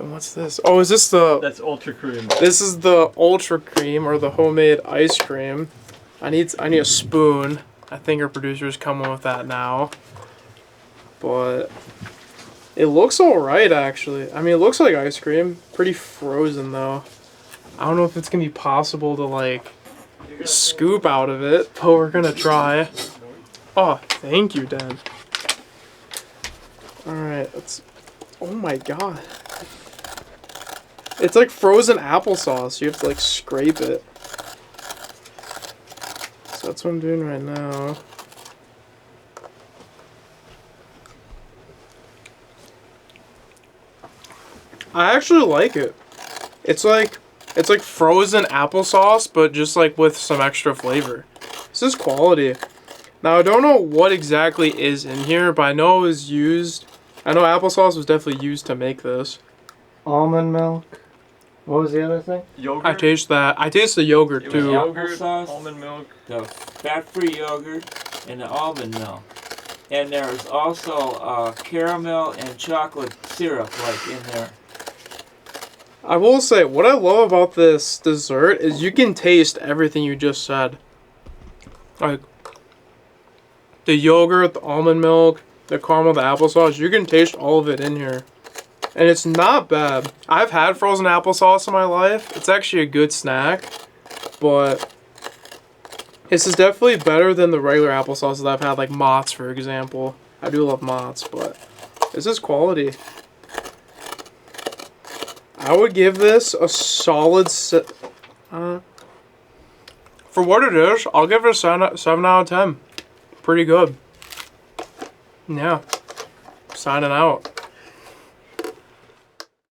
Then what's this? Oh, is this the... That's ultra cream. This is the ultra cream or the homemade ice cream. I need a spoon. I think our producer's coming with that now. But it looks alright actually. I mean, it looks like ice cream. Pretty frozen though. I don't know if it's gonna be possible to like scoop out of it, but we're gonna try. Oh, thank you, Dan. Alright, let's... Oh my god. It's like frozen applesauce. You have to like scrape it. So that's what I'm doing right now. I actually like it. It's like frozen applesauce, but just like with some extra flavor. This is quality. Now I don't know what exactly is in here, but I know it was used. I know applesauce was definitely used to make this. Almond milk. What was the other thing? Yogurt. I taste that. I taste the yogurt It was too. yogurt, Applesauce. almond milk. The fat-free yogurt and the almond milk. And there's also caramel and chocolate syrup like in there. I will say, what I love about this dessert is you can taste everything you just said. Like, the yogurt, the almond milk, the caramel, the applesauce, you can taste all of it in here. And it's not bad. I've had frozen applesauce in my life. It's actually a good snack. But this is definitely better than the regular applesauce that I've had, like Mott's, for example. I do love Mott's, but this is quality. I would give this a solid for what it is, I'll give it a 7 out of 10. Pretty good. Yeah. Signing out.